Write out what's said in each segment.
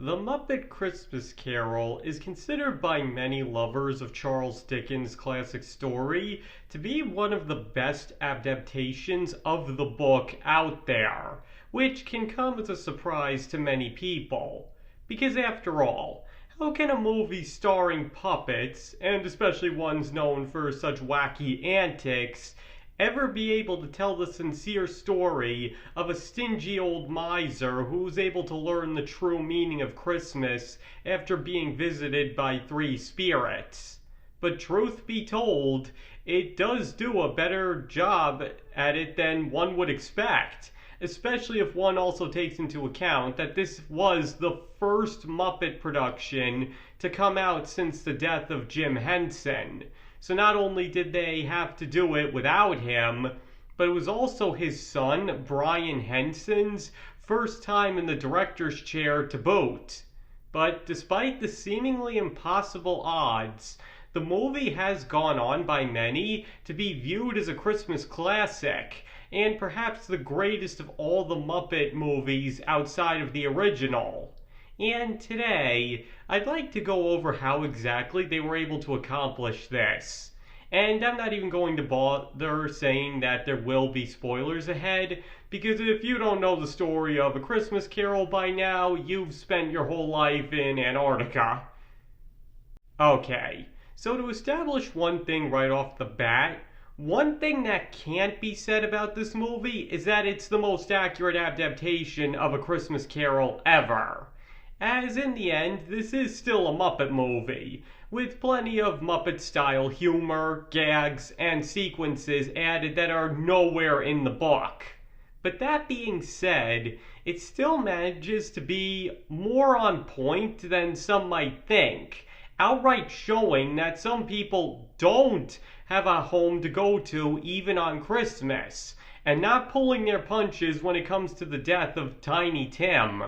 The Muppet Christmas Carol is considered by many lovers of Charles Dickens' classic story to be one of the best adaptations of the book out there, which can come as a surprise to many people. Because after all, how can a movie starring puppets, and especially ones known for such wacky antics, ever be able to tell the sincere story of a stingy old miser who was able to learn the true meaning of Christmas after being visited by three spirits? But truth be told, it does do a better job at it than one would expect, especially if one also takes into account that this was the first Muppet production to come out since the death of Jim Henson. So not only did they have to do it without him, but it was also his son, Brian Henson's, first time in the director's chair to boot. But despite the seemingly impossible odds, the movie has gone on by many to be viewed as a Christmas classic, and perhaps the greatest of all the Muppet movies outside of the original. And today, I'd like to go over how exactly they were able to accomplish this. And I'm not even going to bother saying that there will be spoilers ahead, because if you don't know the story of A Christmas Carol by now, you've spent your whole life in Antarctica. Okay, so to establish one thing right off the bat, one thing that can't be said about this movie is that it's the most accurate adaptation of A Christmas Carol ever. As in the end, this is still a Muppet movie, with plenty of Muppet-style humor, gags, and sequences added that are nowhere in the book. But that being said, it still manages to be more on point than some might think, outright showing that some people don't have a home to go to even on Christmas, and not pulling their punches when it comes to the death of Tiny Tim.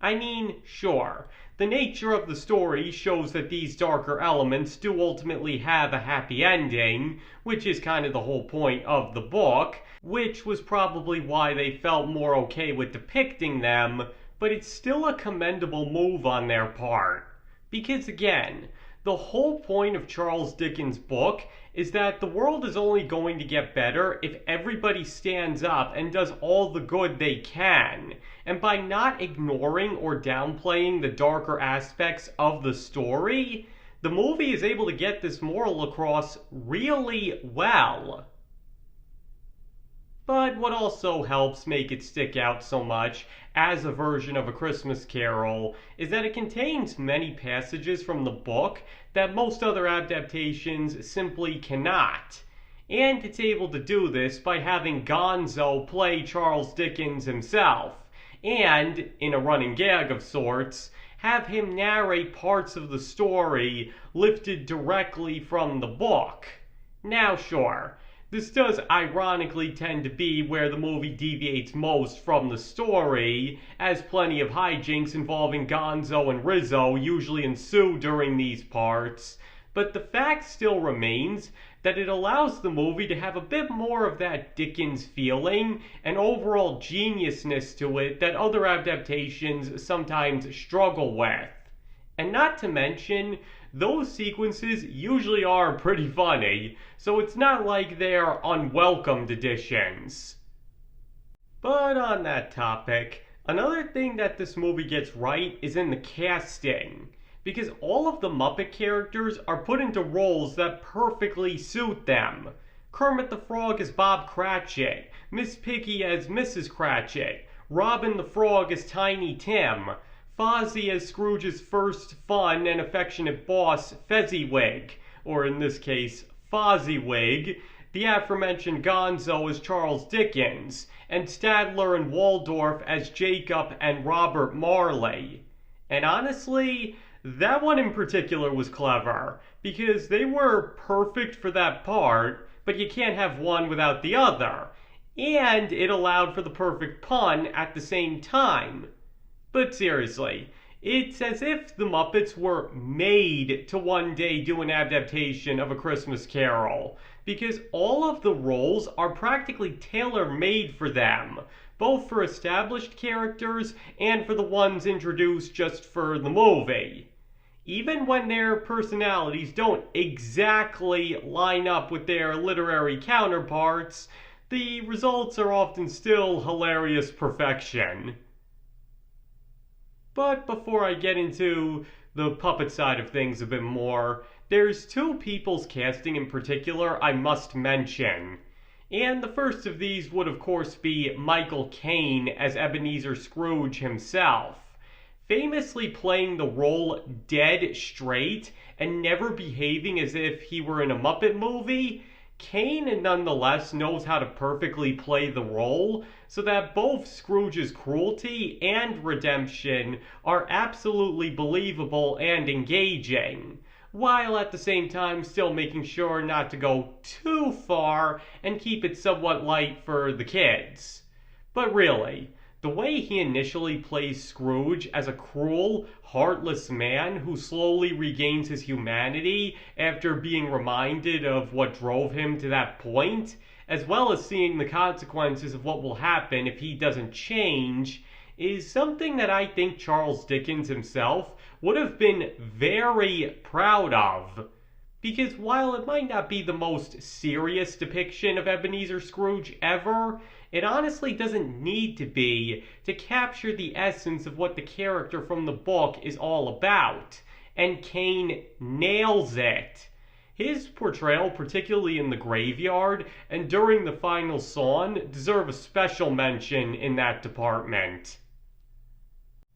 I mean, sure, the nature of the story shows that these darker elements do ultimately have a happy ending, which is kind of the whole point of the book, which was probably why they felt more okay with depicting them, but it's still a commendable move on their part. Because again, the whole point of Charles Dickens' book is that the world is only going to get better if everybody stands up and does all the good they can. And by not ignoring or downplaying the darker aspects of the story, the movie is able to get this moral across really well. But what also helps make it stick out so much as a version of A Christmas Carol is that it contains many passages from the book that most other adaptations simply cannot. And it's able to do this by having Gonzo play Charles Dickens himself, and, in a running gag of sorts, have him narrate parts of the story lifted directly from the book. Now sure, this does ironically tend to be where the movie deviates most from the story, as plenty of hijinks involving Gonzo and Rizzo usually ensue during these parts, but the fact still remains that it allows the movie to have a bit more of that Dickens feeling and overall geniusness to it that other adaptations sometimes struggle with. And not to mention, those sequences usually are pretty funny, so it's not like they're unwelcomed additions. But on that topic, another thing that this movie gets right is in the casting, because all of the Muppet characters are put into roles that perfectly suit them. Kermit the Frog as Bob Cratchit, Miss Piggy as Mrs. Cratchit, Robin the Frog as Tiny Tim, Fozzie as Scrooge's first fun and affectionate boss, Fezziwig, or in this case, Fozziewig, the aforementioned Gonzo as Charles Dickens, and Statler and Waldorf as Jacob and Robert Marley. And honestly, that one in particular was clever, because they were perfect for that part, but you can't have one without the other, and it allowed for the perfect pun at the same time. But seriously, it's as if the Muppets were made to one day do an adaptation of A Christmas Carol, because all of the roles are practically tailor-made for them, both for established characters and for the ones introduced just for the movie. Even when their personalities don't exactly line up with their literary counterparts, the results are often still hilarious perfection. But before I get into the puppet side of things a bit more, there's two people's casting in particular I must mention. And the first of these would of course be Michael Caine as Ebenezer Scrooge himself. Famously playing the role dead straight and never behaving as if he were in a Muppet movie, Caine nonetheless knows how to perfectly play the role so that both Scrooge's cruelty and redemption are absolutely believable and engaging, while at the same time still making sure not to go too far and keep it somewhat light for the kids. But really, the way he initially plays Scrooge as a cruel, heartless man who slowly regains his humanity after being reminded of what drove him to that point, as well as seeing the consequences of what will happen if he doesn't change, is something that I think Charles Dickens himself would have been very proud of. Because while it might not be the most serious depiction of Ebenezer Scrooge ever, it honestly doesn't need to be to capture the essence of what the character from the book is all about, and Caine nails it. His portrayal, particularly in the graveyard and during the final song, deserve a special mention in that department.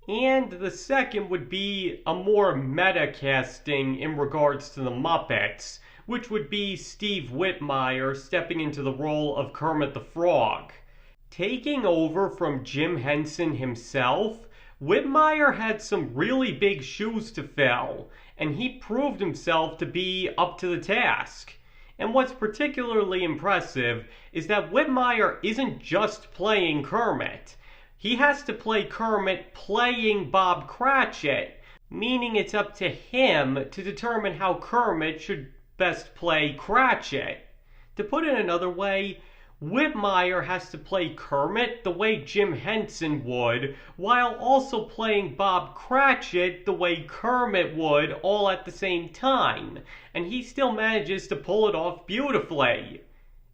And the second would be a more meta casting in regards to the Muppets, which would be Steve Whitmire stepping into the role of Kermit the Frog. Taking over from Jim Henson himself, Whitmire had some really big shoes to fill, and he proved himself to be up to the task. And what's particularly impressive is that Whitmire isn't just playing Kermit. He has to play Kermit playing Bob Cratchit, meaning it's up to him to determine how Kermit should best play Cratchit. To put it another way, Whitmire has to play Kermit the way Jim Henson would, while also playing Bob Cratchit the way Kermit would, all at the same time, and he still manages to pull it off beautifully.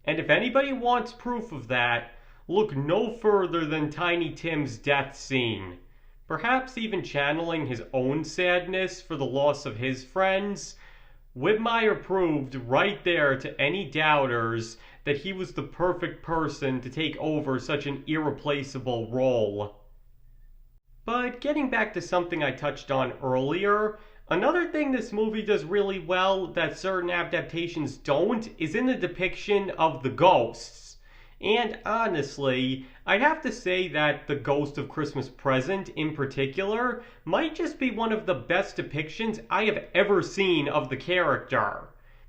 And if anybody wants proof of that, look no further than Tiny Tim's death scene. Perhaps even channeling his own sadness for the loss of his friends, Whitmire proved right there to any doubters that he was the perfect person to take over such an irreplaceable role. But getting back to something I touched on earlier, another thing this movie does really well that certain adaptations don't is in the depiction of the ghosts. And honestly, I'd have to say that The Ghost of Christmas Present in particular might just be one of the best depictions I have ever seen of the character.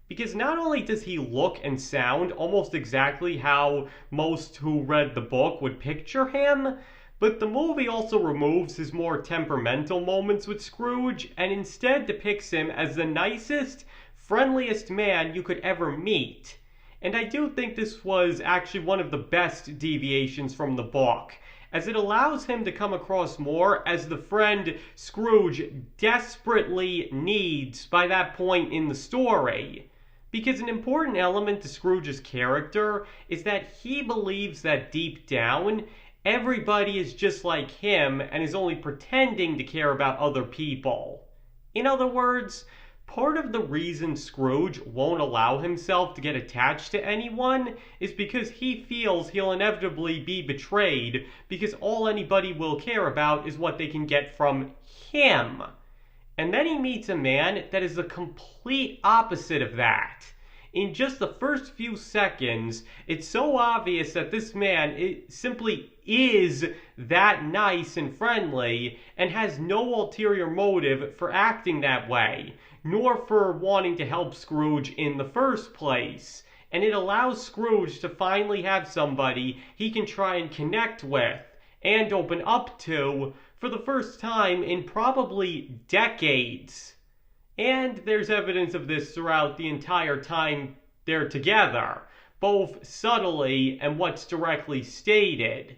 Because not only does he look and sound almost exactly how most who read the book would picture him, but the movie also removes his more temperamental moments with Scrooge and instead depicts him as the nicest, friendliest man you could ever meet. And I do think this was actually one of the best deviations from the book, as it allows him to come across more as the friend Scrooge desperately needs by that point in the story. Because an important element to Scrooge's character is that he believes that deep down, everybody is just like him and is only pretending to care about other people. In other words, part of the reason Scrooge won't allow himself to get attached to anyone is because he feels he'll inevitably be betrayed because all anybody will care about is what they can get from him. And then he meets a man that is the complete opposite of that. In just the first few seconds, it's so obvious that this man simply is that nice and friendly and has no ulterior motive for acting that way, nor for wanting to help Scrooge in the first place. And it allows Scrooge to finally have somebody he can try and connect with and open up to for the first time in probably decades. And there's evidence of this throughout the entire time they're together, both subtly and what's directly stated.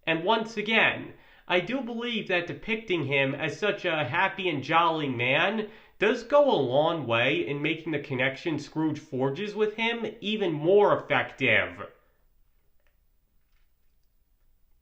And once again, I do believe that depicting him as such a happy and jolly man does go a long way in making the connection Scrooge forges with him even more effective.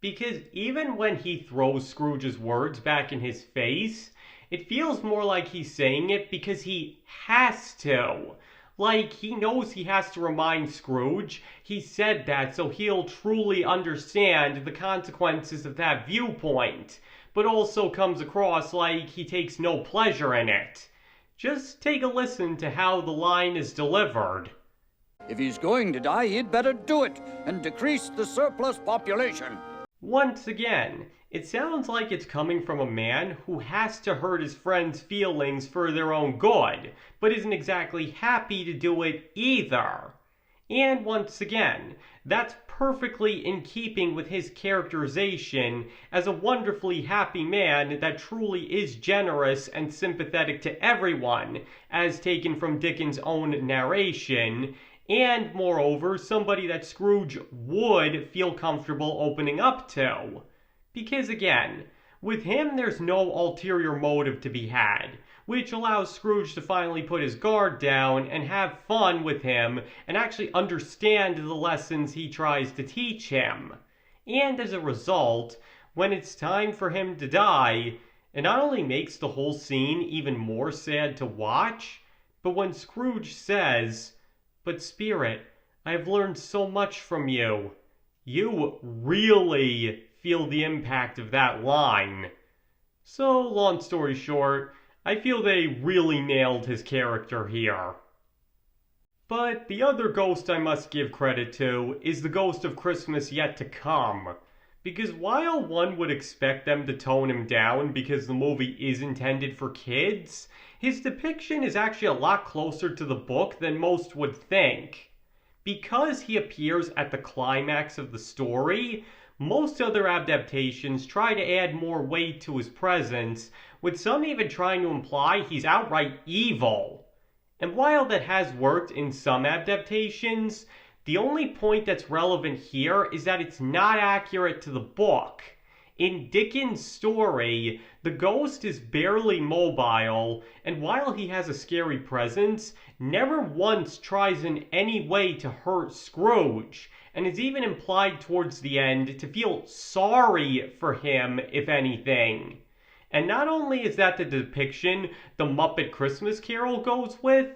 Because even when he throws Scrooge's words back in his face, it feels more like he's saying it because he has to. Like, he knows he has to remind Scrooge he said that so he'll truly understand the consequences of that viewpoint, but also comes across like he takes no pleasure in it. Just take a listen to how the line is delivered. If he's going to die, he'd better do it and decrease the surplus population. Once again, it sounds like it's coming from a man who has to hurt his friends' feelings for their own good, but isn't exactly happy to do it either. And once again, that's perfectly in keeping with his characterization as a wonderfully happy man that truly is generous and sympathetic to everyone, as taken from Dickens' own narration, and moreover, somebody that Scrooge would feel comfortable opening up to. Because again, with him there's no ulterior motive to be had, which allows Scrooge to finally put his guard down and have fun with him and actually understand the lessons he tries to teach him. And as a result, when it's time for him to die, it not only makes the whole scene even more sad to watch, but when Scrooge says, "But Spirit, I have learned so much from you," you really feel the impact of that line. So, long story short, I feel they really nailed his character here. But the other ghost I must give credit to is the Ghost of Christmas Yet to Come. Because while one would expect them to tone him down because the movie is intended for kids, his depiction is actually a lot closer to the book than most would think. Because he appears at the climax of the story, most other adaptations try to add more weight to his presence, with some even trying to imply he's outright evil. And while that has worked in some adaptations, the only point that's relevant here is that it's not accurate to the book. In Dickens' story, the ghost is barely mobile, and while he has a scary presence, never once tries in any way to hurt Scrooge, and is even implied towards the end to feel sorry for him, if anything. And not only is that the depiction the Muppet Christmas Carol goes with,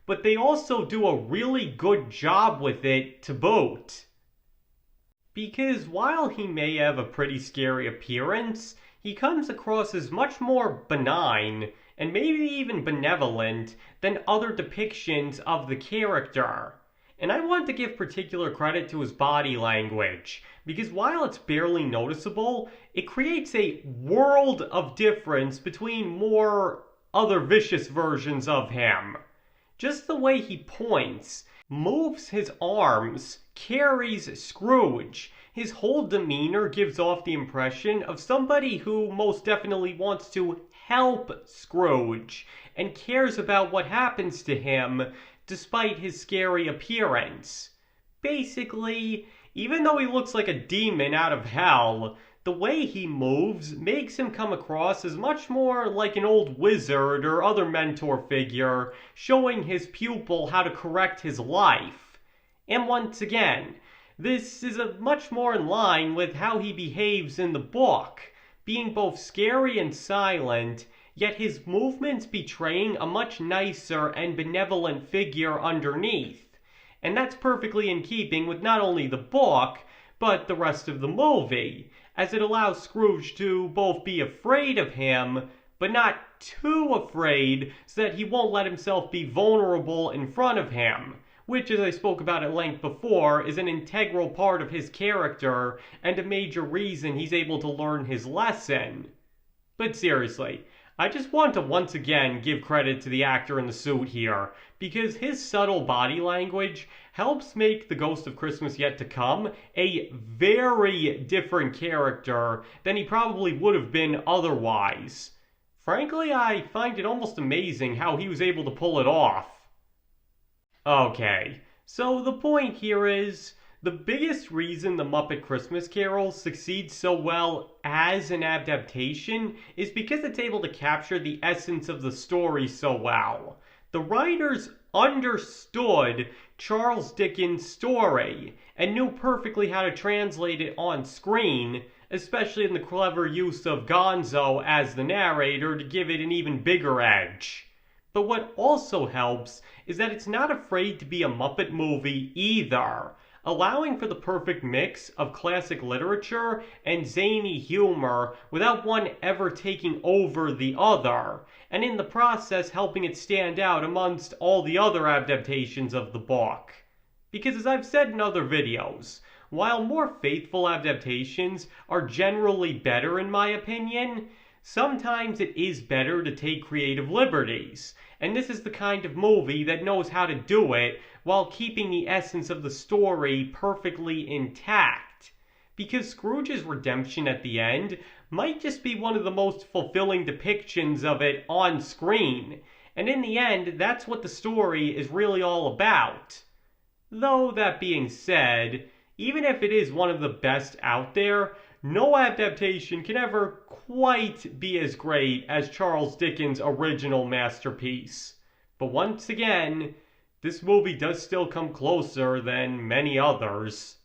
but they also do a really good job with it to boot. Because while he may have a pretty scary appearance, he comes across as much more benign, and maybe even benevolent, than other depictions of the character. And I want to give particular credit to his body language, because while it's barely noticeable, it creates a world of difference between more other vicious versions of him. Just the way he points, moves his arms, carries Scrooge. His whole demeanor gives off the impression of somebody who most definitely wants to help Scrooge and cares about what happens to him despite his scary appearance. Basically, even though he looks like a demon out of hell, the way he moves makes him come across as much more like an old wizard or other mentor figure showing his pupil how to correct his life. And once again, this is much more in line with how he behaves in the book, being both scary and silent, yet his movements betraying a much nicer and benevolent figure underneath. And that's perfectly in keeping with not only the book, but the rest of the movie, as it allows Scrooge to both be afraid of him, but not too afraid so that he won't let himself be vulnerable in front of him, which, as I spoke about at length before, is an integral part of his character and a major reason he's able to learn his lesson. But seriously, I just want to once again give credit to the actor in the suit here, because his subtle body language helps make the Ghost of Christmas Yet to Come a very different character than he probably would have been otherwise. Frankly, I find it almost amazing how he was able to pull it off. Okay, so the point here is, The biggest reason the Muppet Christmas Carol succeeds so well as an adaptation is because it's able to capture the essence of the story so well. The writers understood Charles Dickens' story and knew perfectly how to translate it on screen, especially in the clever use of Gonzo as the narrator to give it an even bigger edge. But what also helps is that it's not afraid to be a Muppet movie either, allowing for the perfect mix of classic literature and zany humor without one ever taking over the other, and in the process helping it stand out amongst all the other adaptations of the book. Because as I've said in other videos, while more faithful adaptations are generally better in my opinion, sometimes it is better to take creative liberties, and this is the kind of movie that knows how to do it while keeping the essence of the story perfectly intact. Because Scrooge's redemption at the end might just be one of the most fulfilling depictions of it on screen, and in the end, that's what the story is really all about. Though that being said, even if it is one of the best out there, no adaptation can ever quite be as great as Charles Dickens' original masterpiece. But once again, this movie does still come closer than many others.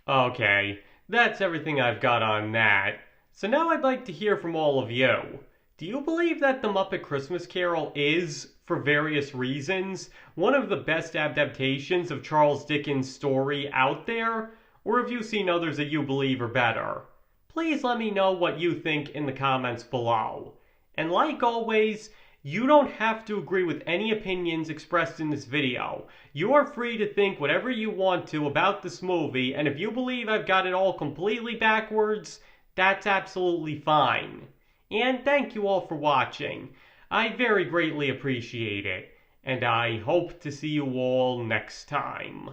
Okay, that's everything I've got on that. So now I'd like to hear from all of you. Do you believe that The Muppet Christmas Carol is, for various reasons, one of the best adaptations of Charles Dickens' story out there? Or have you seen others that you believe are better? Please let me know what you think in the comments below. And like always, you don't have to agree with any opinions expressed in this video. You are free to think whatever you want to about this movie, and if you believe I've got it all completely backwards, that's absolutely fine. And thank you all for watching. I very greatly appreciate it, and I hope to see you all next time.